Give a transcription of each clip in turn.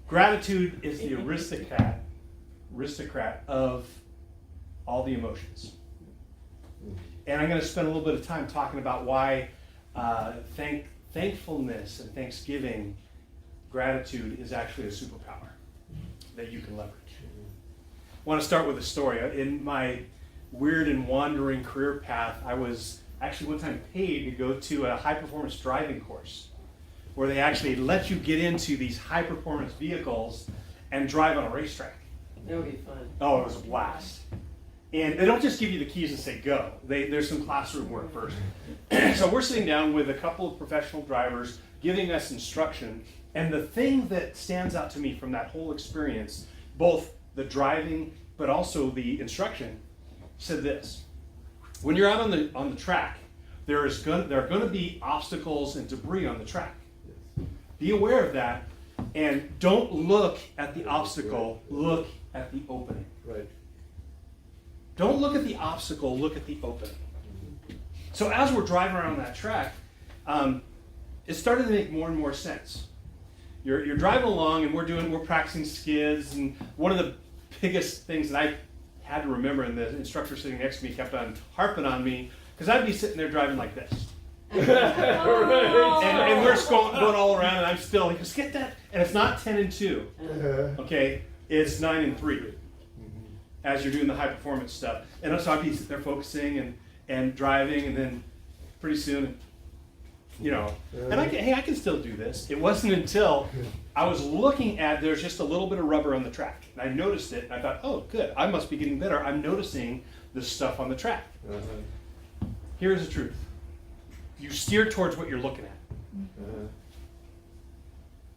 Gratitude is the aristocrat of all the emotions. And I'm going to spend a little bit of time talking about why thankfulness and thanksgiving, gratitude is actually a superpower that you can leverage. I want to start with a story. In my weird and wandering career path, I was actually one time paid to go to a high-performance driving course where they actually let you get into these high-performance vehicles and drive on a racetrack. That would be fun. Oh, it was a blast. And they don't just give you the keys and say go. There's some classroom work first. So we're sitting down with a couple of professional drivers giving us instruction. And the thing that stands out to me from that whole experience, both the driving but also the instruction, said this: when you're out on the track, there are going to be obstacles and debris on the track. Be aware of that, and don't look at the obstacle. Look at the opening. Right. Don't look at the obstacle, look at the opening. So as we're driving around that track, it started to make more and more sense. You're driving along, and we're practicing skids, and one of the biggest things that I had to remember, and the instructor sitting next to me kept on harping on me, because I'd be sitting there driving like this. and we're going all around, and I'm still, he goes, get that, and it's not 10 and 2, okay, it's 9 and 3. As you're doing the high performance stuff. And so I'd be sitting there focusing and driving, and then pretty soon, and I can still do this. It wasn't until I was looking at, there's just a little bit of rubber on the track. And I noticed it, and I thought, oh, good, I must be getting better. I'm noticing the stuff on the track. Here's the truth. You steer towards what you're looking at.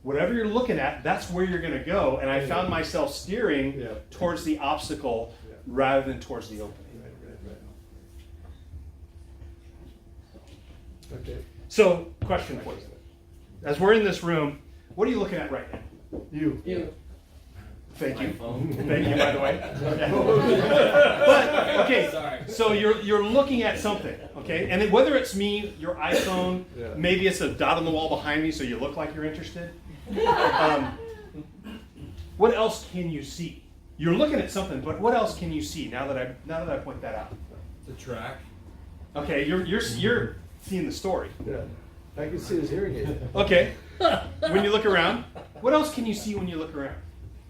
Whatever you're looking at, that's where you're going to go. And I found myself steering towards the obstacle rather than towards the opening. Right. Okay. So, question for you. As we're in this room, what are you looking at right now? You. Thank you. Thank you, by the way. But, okay, Sorry. so you're looking at something, okay? And then whether it's me, your iPhone, maybe it's a dot on the wall behind me so you look like you're interested. What else can you see? You're looking at something, but what else can you see now that I point that out? The track. Okay, you're seeing the story. Yeah. I can see his hearing aid. Okay. When you look around, what else can you see when you look around?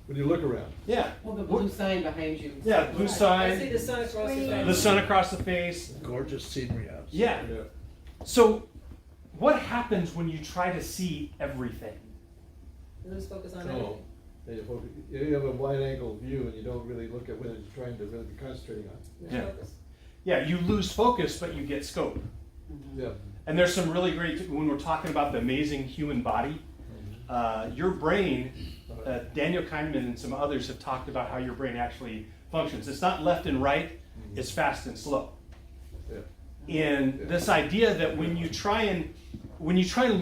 When you look around. Yeah. Well, the blue sign behind you. Yeah, blue I see sign, the sun across the the face. sun across the face. Gorgeous scenery out. Yeah. So, what happens when you try to see everything? Lose focus on Oh. everything. You have a wide angle view, and you don't really look at what you're trying to really be concentrating on. Lose Yeah. focus. Yeah, you lose focus, but you get scope. Yeah. And there's some really great, when we're talking about the amazing human body, your brain, Daniel Kahneman and some others have talked about how your brain actually functions. It's not left and right, it's fast and slow. Yeah. And this idea that when you try and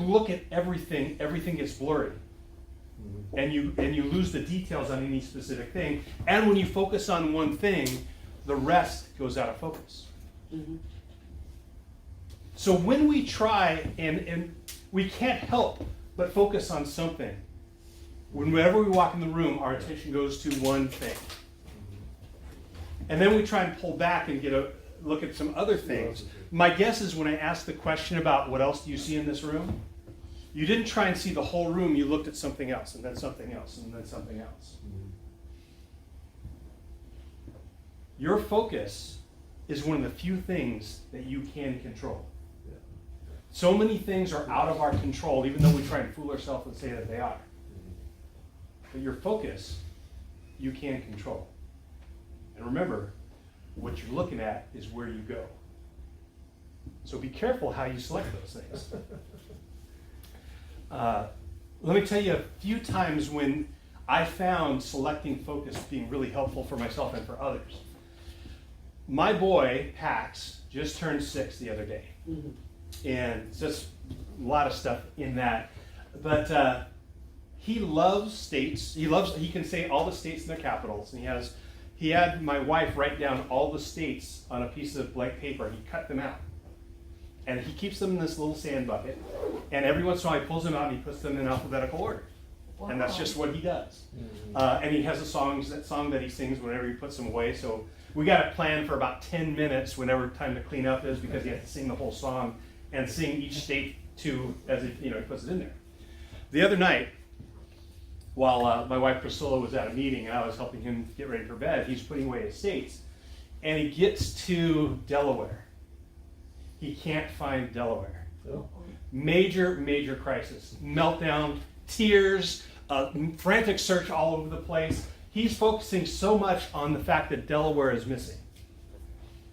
look at everything, everything gets blurry. And you lose the details on any specific thing. And when you focus on one thing, the rest goes out of focus. So when we try, and we can't help but focus on something, whenever we walk in the room, our attention goes to one thing. And then we try and pull back and get a look at some other things. My guess is when I asked the question about what else do you see in this room, you didn't try and see the whole room, you looked at something else, and then something else, and then something else. Your focus is one of the few things that you can control. So many things are out of our control, even though we try and fool ourselves and say that they are. But your focus, you can control. And remember, what you're looking at is where you go. So be careful how you select those things. Let me tell you a few times when I found selecting focus being really helpful for myself and for others. My boy, Pax, just turned 6 the other day. And just a lot of stuff in that. But he loves states. He can say all the states and their capitals. And he had my wife write down all the states on a piece of blank paper. He cut them out. And he keeps them in this little sand bucket. And every once in a while he pulls them out and he puts them in alphabetical order. and that's just what he does. And he has that song that he sings whenever he puts them away. So we got it planned for about 10 minutes whenever time to clean up is, because he has to sing the whole song and sing each state too, as he puts it in there. The other night, while my wife Priscilla was at a meeting and I was helping him get ready for bed, he's putting away his states, and he gets to Delaware. He can't find Delaware. Oh. Major crisis, meltdown, tears, frantic search all over the place. He's focusing so much on the fact that Delaware is missing.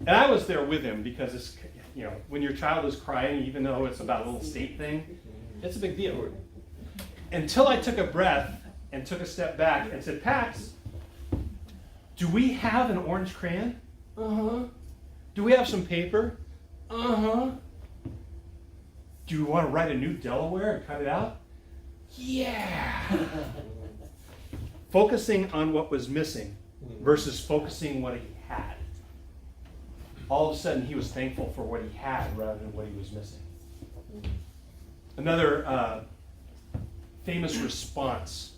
And I was there with him because it's, when your child is crying, even though it's about a little state thing, it's a big deal. Until I took a breath and took a step back and said, Pax, do we have an orange crayon? Uh-huh. Do we have some paper? Uh-huh. Do you want to write a new Delaware and cut it out? Yeah. Focusing on what was missing versus focusing what he had. All of a sudden, he was thankful for what he had rather than what he was missing. Another famous response,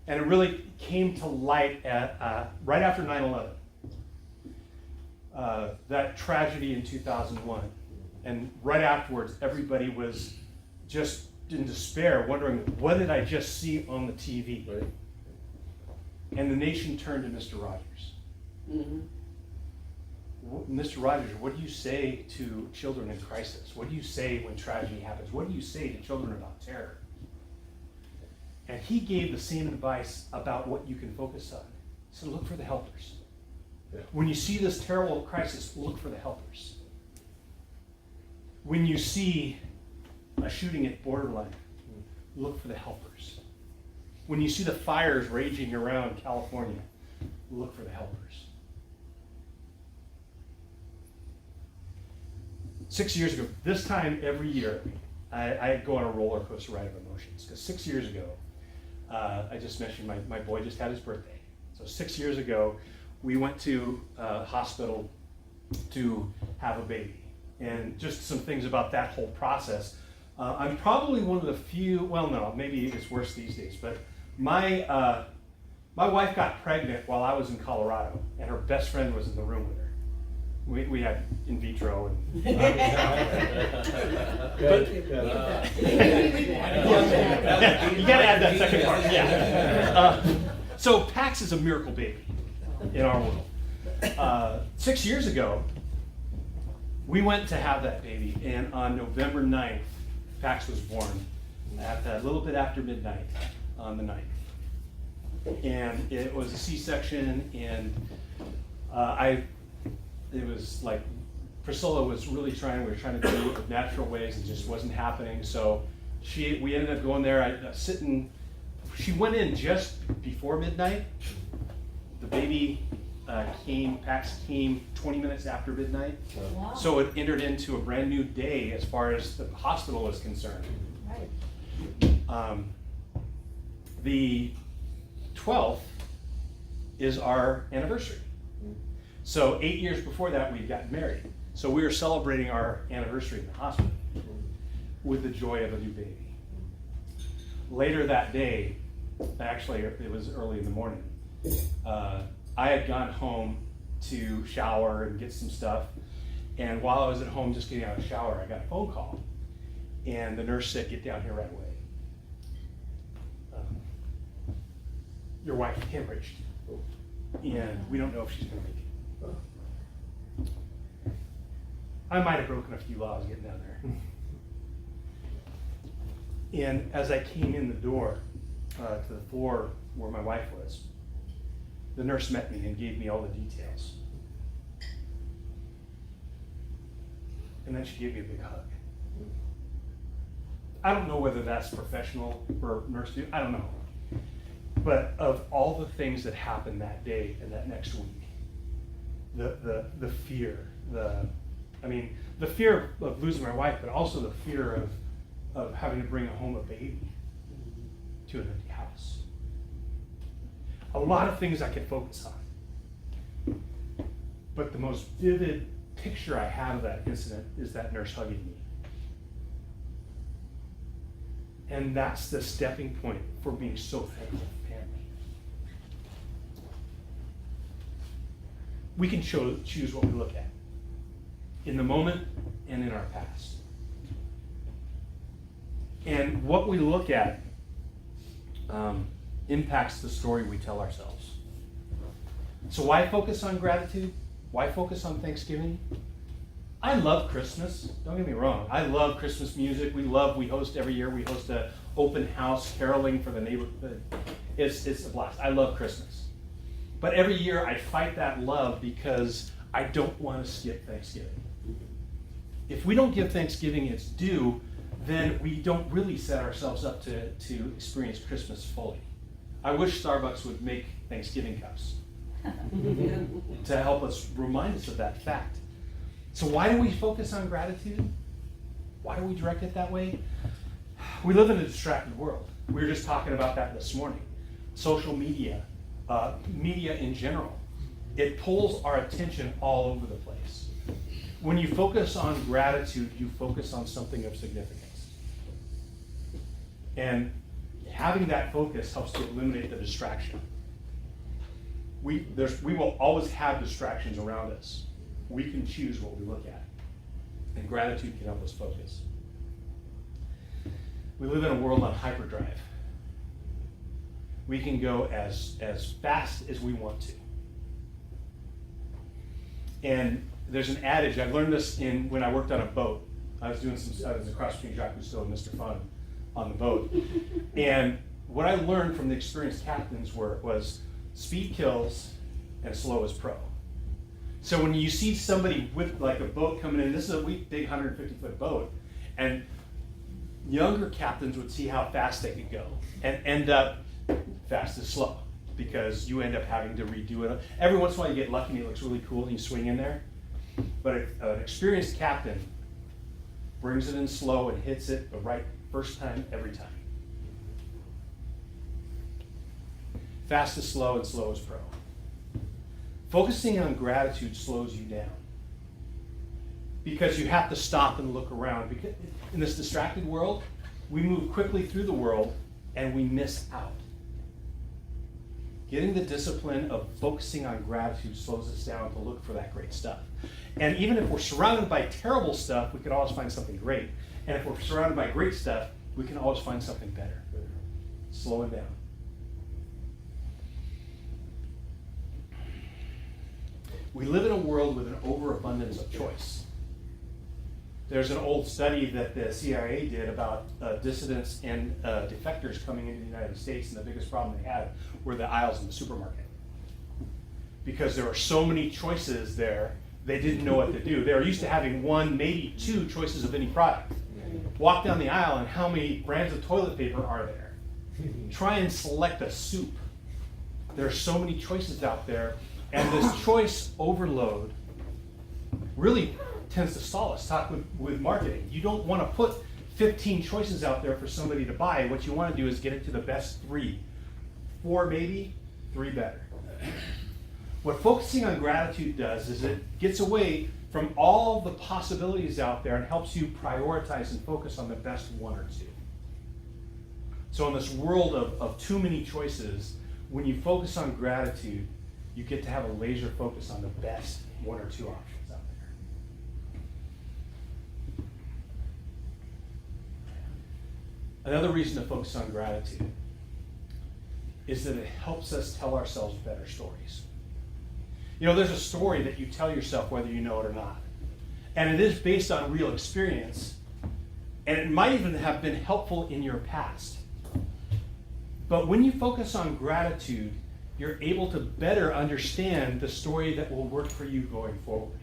and it really came to light at right after 9/11. That tragedy in 2001. And right afterwards, everybody was just in despair, wondering, what did I just see on the TV? Right. And the nation turned to Mr. Rogers. Mm-hmm. Mr. Rogers, what do you say to children in crisis? What do you say when tragedy happens? What do you say to children about terror? And he gave the same advice about what you can focus on. He said, look for the helpers. Yeah. When you see this terrible crisis, look for the helpers. When you see a shooting at borderline, look for the helpers. When you see the fires raging around California, look for the helpers. 6 years ago, this time every year, I go on a roller coaster ride of emotions. Because 6 years ago, I just mentioned my boy just had his birthday. So 6 years ago, we went to a hospital to have a baby. And just some things about that whole process. I'm probably one of the few, well, no, maybe it's worse these days, but my wife got pregnant while I was in Colorado, and her best friend was in the room with her. We had in vitro. And, Good. you gotta add that second part, yeah. So Pax is a miracle baby in our world. 6 years ago, we went to have that baby, and on November 9th, Pax was born at a little bit after midnight on the 9th. And it was a C-section, and it was like, Priscilla was really we were trying to do it with natural ways, and it just wasn't happening. So we ended up going there, she went in just before midnight. The baby Pax came 20 minutes after midnight. Wow. So it entered into a brand new day as far as the hospital is concerned. Right. The 12th is our anniversary. So 8 years before that, we got married. So we were celebrating our anniversary in the hospital with the joy of a new baby. Later that day, actually it was early in the morning, I had gone home to shower and get some stuff. And while I was at home just getting out of the shower, I got a phone call. And the nurse said, get down here right away. Your wife hemorrhaged. And we don't know if she's going to make it. I might have broken a few laws getting down there. And as I came in the door to the floor where my wife was, the nurse met me and gave me all the details. And then she gave me a big hug. I don't know whether that's professional for a nurse to do, I don't know. But of all the things that happened that day and that next week, the fear, the fear of losing my wife, but also the fear of having to bring home a baby to an empty house. A lot of things I could focus on. But the most vivid picture I have of that incident is that nurse hugging me. And that's the stepping point for being so thankful for family. We can choose what we look at in the moment and in our past. And what we look at impacts the story we tell ourselves. So why focus on gratitude? Why focus on Thanksgiving? I love Christmas. Don't get me wrong. I love Christmas music. We host every year. We host an open house caroling for the neighborhood. It's a blast. I love Christmas. But every year I fight that love because I don't want to skip Thanksgiving. If we don't give Thanksgiving its due, then we don't really set ourselves up to experience Christmas fully. I wish Starbucks would make Thanksgiving cups to help us remind us of that fact. So why do we focus on gratitude? Why do we direct it that way? We live in a distracted world. We were just talking about that this morning. Social media, media in general, it pulls our attention all over the place. When you focus on gratitude, you focus on something of significance. And having that focus helps to eliminate the distraction. We will always have distractions around us. We can choose what we look at. And gratitude can help us focus. We live in a world on hyperdrive. We can go as fast as we want to. And there's an adage, I learned this when I worked on a boat. I was across between Jacques Cousteau and Mr. Fun on the boat. And what I learned from the experienced captains was speed kills and slow is pro. So when you see somebody with like a boat coming in, this is a big 150-foot boat, and younger captains would see how fast they could go and end up fast is slow, because you end up having to redo it. Every once in a while you get lucky and it looks really cool and you swing in there. But an experienced captain brings it in slow and hits it the right first time every time. Fast is slow and slow is pro. Focusing on gratitude slows you down, because you have to stop and look around. Because in this distracted world, we move quickly through the world and we miss out. Getting the discipline of focusing on gratitude slows us down to look for that great stuff. And even if we're surrounded by terrible stuff, we can always find something great. And if we're surrounded by great stuff, we can always find something better. Slow it down. We live in a world with an overabundance of choice. There's an old study that the CIA did about dissidents and defectors coming into the United States, and the biggest problem they had were the aisles in the supermarket. Because there were so many choices there, they didn't know what to do. They were used to having one, maybe two choices of any product. Walk down the aisle and how many brands of toilet paper are there? Try and select a soup. There are so many choices out there, and this choice overload really tends to stall us. Talk with marketing. You don't want to put 15 choices out there for somebody to buy. What you want to do is get it to the best 3. 4 maybe, 3 better. What focusing on gratitude does is it gets away from all the possibilities out there and helps you prioritize and focus on the best 1 or 2. So in this world of too many choices, when you focus on gratitude, you get to have a laser focus on the best 1 or 2 options out there. Another reason to focus on gratitude is that it helps us tell ourselves better stories. You know, there's a story that you tell yourself whether you know it or not. And it is based on real experience. And it might even have been helpful in your past. But when you focus on gratitude, you're able to better understand the story that will work for you going forward.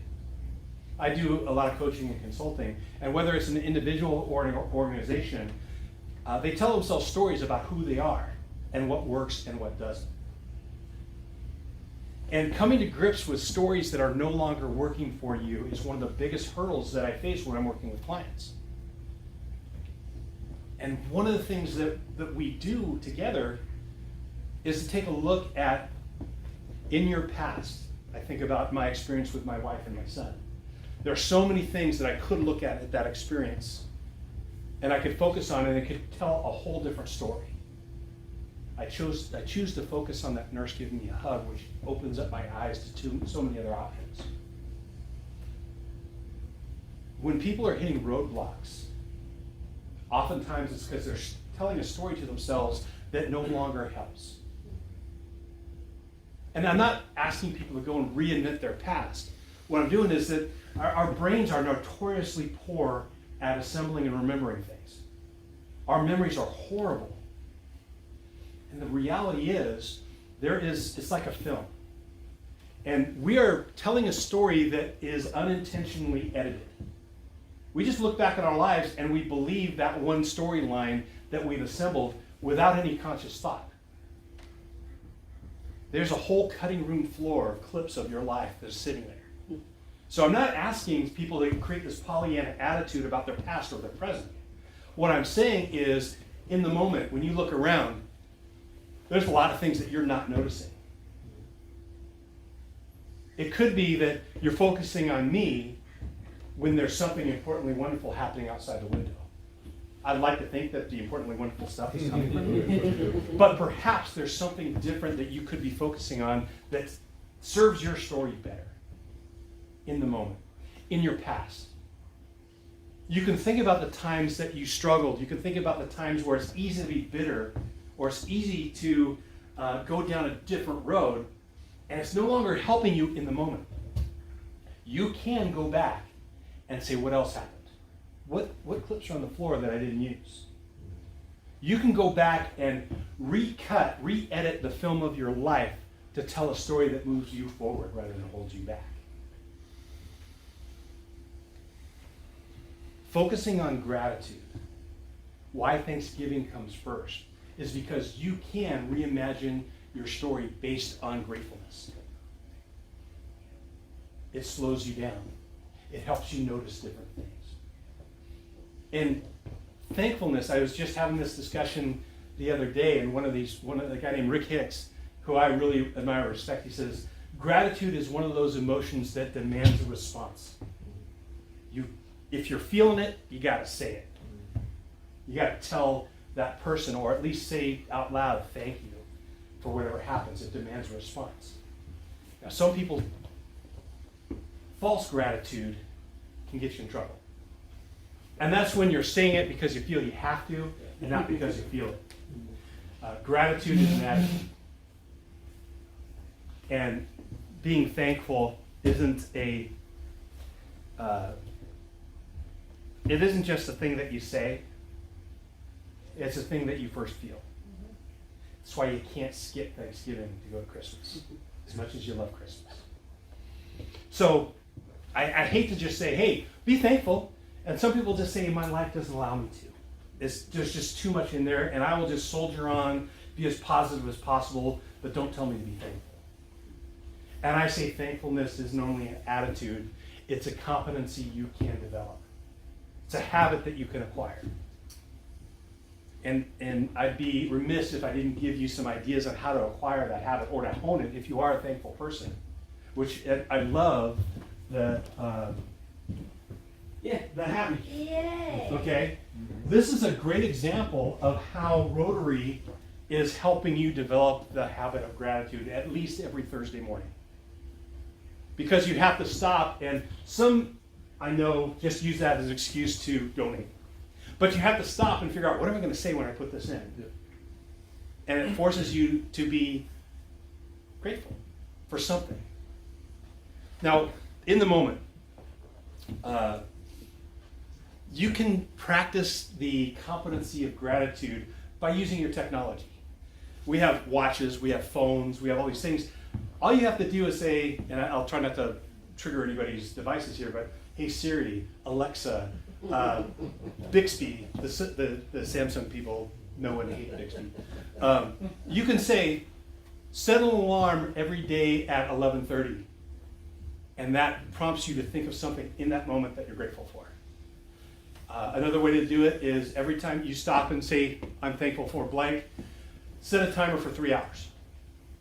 I do a lot of coaching and consulting, and whether it's an individual or an organization, they tell themselves stories about who they are and what works and what doesn't. And coming to grips with stories that are no longer working for you is one of the biggest hurdles that I face when I'm working with clients. And one of the things that we do together is to take a look at, in your past, I think about my experience with my wife and my son. There are so many things that I could look at that experience and I could focus on it, and it could tell a whole different story. I choose to focus on that nurse giving me a hug, which opens up my eyes to so many other options. When people are hitting roadblocks, oftentimes it's because they're telling a story to themselves that no longer helps. And I'm not asking people to go and reinvent their past. What I'm doing is that our brains are notoriously poor at assembling and remembering things. Our memories are horrible. And the reality is, it's like a film. And we are telling a story that is unintentionally edited. We just look back at our lives and we believe that one storyline that we've assembled without any conscious thought. There's a whole cutting room floor of clips of your life that's sitting there. So I'm not asking people to create this Pollyanna attitude about their past or their present. What I'm saying is, in the moment, when you look around, there's a lot of things that you're not noticing. It could be that you're focusing on me when there's something importantly wonderful happening outside the window. I'd like to think that the importantly wonderful stuff is coming from you. But perhaps there's something different that you could be focusing on that serves your story better in the moment, in your past. You can think about the times that you struggled. You can think about the times where it's easy to be bitter, or it's easy to go down a different road, and it's no longer helping you in the moment. You can go back and say, what else happened? What clips are on the floor that I didn't use? You can go back and re-edit the film of your life to tell a story that moves you forward rather than holds you back. Focusing on gratitude, why Thanksgiving comes first, is because you can reimagine your story based on gratefulness. It slows you down. It helps you notice different things. And thankfulness, I was just having this discussion the other day, and one of the guy named Rick Hicks, who I really admire and respect, he says, gratitude is one of those emotions that demands a response. If you're feeling it, you gotta say it. You gotta tell that person, or at least say out loud, thank you for whatever happens. It demands a response. Now, some people, false gratitude can get you in trouble. And that's when you're saying it because you feel you have to, and not because you feel it. Gratitude is an attitude. And being thankful isn't it isn't just a thing that you say, it's a thing that you first feel. That's why you can't skip Thanksgiving to go to Christmas, as much as you love Christmas. So, I hate to just say, hey, be thankful. And some people just say, my life doesn't allow me to. There's just too much in there, and I will just soldier on, be as positive as possible, but don't tell me to be thankful. And I say thankfulness is not only an attitude, it's a competency you can develop. It's a habit that you can acquire. And I'd be remiss if I didn't give you some ideas on how to acquire that habit or to hone it if you are a thankful person. Which I love the habit. Yay! Okay? This is a great example of how Rotary is helping you develop the habit of gratitude at least every Thursday morning. Because you have to stop, and some, I know, just use that as an excuse to donate. But you have to stop and figure out, what am I going to say when I put this in? And it forces you to be grateful for something. Now, in the moment, you can practice the competency of gratitude by using your technology. We have watches, we have phones, we have all these things. All you have to do is say, and I'll try not to trigger anybody's devices here, but hey Siri, Alexa, Bixby, the Samsung people know and hate Bixby. You can say, set an alarm every day at 11:30, and that prompts you to think of something in that moment that you're grateful for. Another way to do it is every time you stop and say, I'm thankful for blank, set a timer for 3 hours.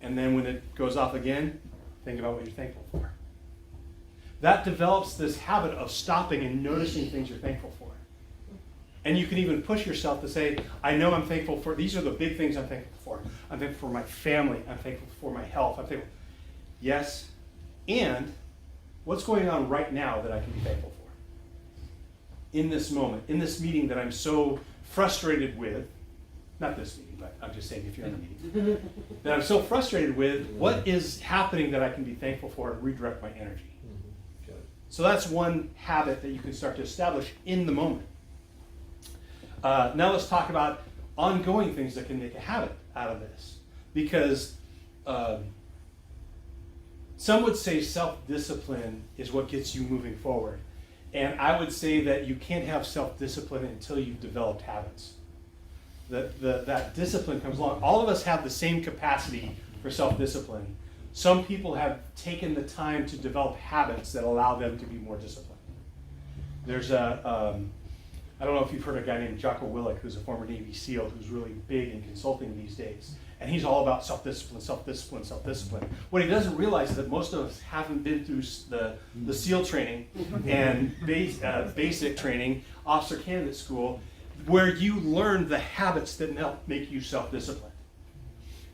And then when it goes off again, think about what you're thankful for. That develops this habit of stopping and noticing things you're thankful for. And you can even push yourself to say, I know I'm thankful for, these are the big things I'm thankful for. I'm thankful for my family. I'm thankful for my health. I'm thankful. Yes, and what's going on right now that I can be thankful for? In this moment, in this meeting that I'm so frustrated with, not this meeting, but I'm just saying if you're in a meeting, that I'm so frustrated with, what is happening that I can be thankful for and redirect my energy? Got it. So that's one habit that you can start to establish in the moment. Now let's talk about ongoing things that can make a habit out of this. Because some would say self-discipline is what gets you moving forward. And I would say that you can't have self-discipline until you've developed habits. That discipline comes along. All of us have the same capacity for self-discipline. Some people have taken the time to develop habits that allow them to be more disciplined. There's I don't know if you've heard of a guy named Jocko Willink, who's a former Navy SEAL, who's really big in consulting these days. And he's all about self-discipline, self-discipline, self-discipline. What he doesn't realize is that most of us haven't been through the SEAL training and basic training, officer candidate school, where you learn the habits that help make you self-disciplined.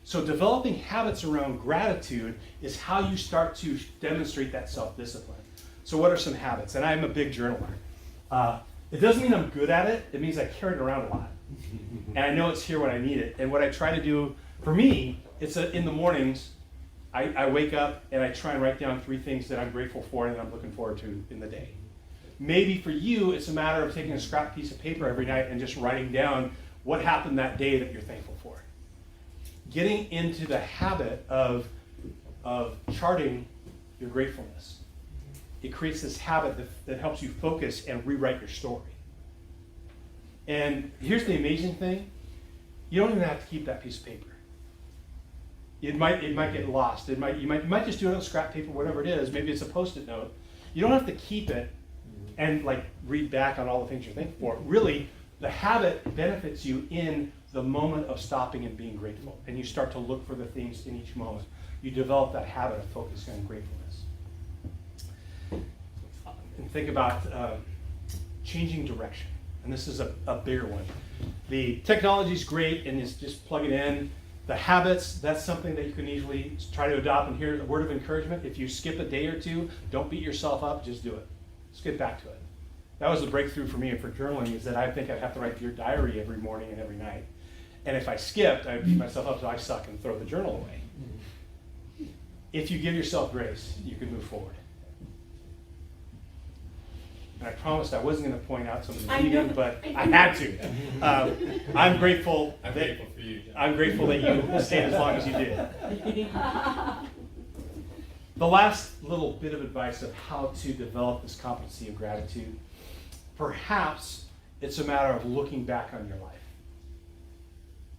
So developing habits around gratitude is how you start to demonstrate that self-discipline. So what are some habits? And I'm a big journaler. It doesn't mean I'm good at it. It means I carry it around a lot. And I know it's here when I need it. And what I try to do, for me, it's in the mornings, I wake up and I try and write down 3 things that I'm grateful for and that I'm looking forward to in the day. Maybe for you, it's a matter of taking a scrap piece of paper every night and just writing down what happened that day that you're thankful for. Getting into the habit of charting your gratefulness. It creates this habit that helps you focus and rewrite your story. And here's the amazing thing. You don't even have to keep that piece of paper. It might get lost. You might just do it on scrap paper, whatever it is. Maybe it's a Post-it note. You don't have to keep it and read back on all the things you're thankful for. Really, the habit benefits you in the moment of stopping and being grateful. And you start to look for the things in each moment. You develop that habit of focusing on gratefulness. And think about changing direction. And this is a bigger one. The technology is great and it's just plug it in. The habits, that's something that you can easily try to adopt. And here's a word of encouragement. If you skip a day or two, don't beat yourself up, just do it. Just get back to it. That was the breakthrough for me and for journaling, is that I think I'd have to write your diary every morning and every night. And if I skipped, I'd beat myself up, so I suck and throw the journal away. If you give yourself grace, you can move forward. And I promised I wasn't going to point out some of the reading, but I had to. I'm grateful. I'm grateful for you, John. I'm grateful that you stayed as long as you did. The last little bit of advice of how to develop this competency of gratitude, perhaps it's a matter of looking back on your life.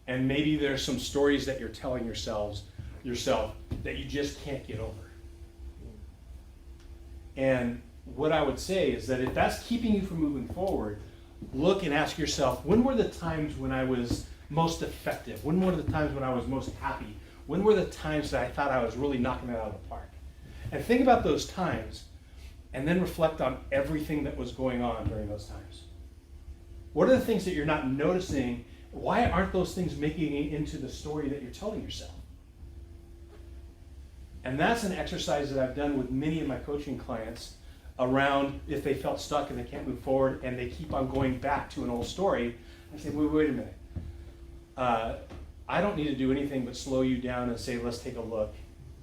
And maybe there's some stories that you're telling yourself that you just can't get over. And what I would say is that if that's keeping you from moving forward, look and ask yourself, when were the times when I was most effective? When were the times when I was most happy? When were the times that I thought I was really knocking it out of the park? And think about those times, and then reflect on everything that was going on during those times. What are the things that you're not noticing? Why aren't those things making it into the story that you're telling yourself? And that's an exercise that I've done with many of my coaching clients around if they felt stuck and they can't move forward and they keep on going back to an old story. I say, wait a minute. I don't need to do anything but slow you down and say, let's take a look,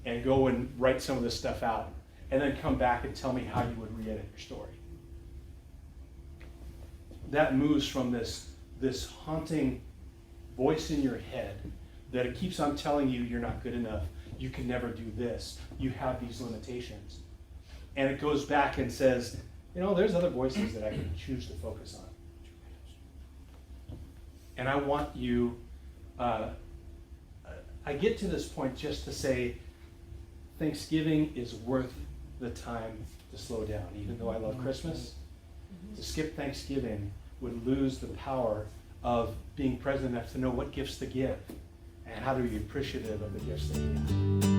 and go and write some of this stuff out, and then come back and tell me how you would re-edit your story. That moves from this haunting voice in your head that it keeps on telling you you're not good enough, you can never do this, you have these limitations. And it goes back and says, there's other voices that I can choose to focus on. And I want you, I get to this point just to say, Thanksgiving is worth the time to slow down. Even though I love Christmas, to skip Thanksgiving would lose the power of being present enough to know what gifts to give and how to be appreciative of the gifts that you have.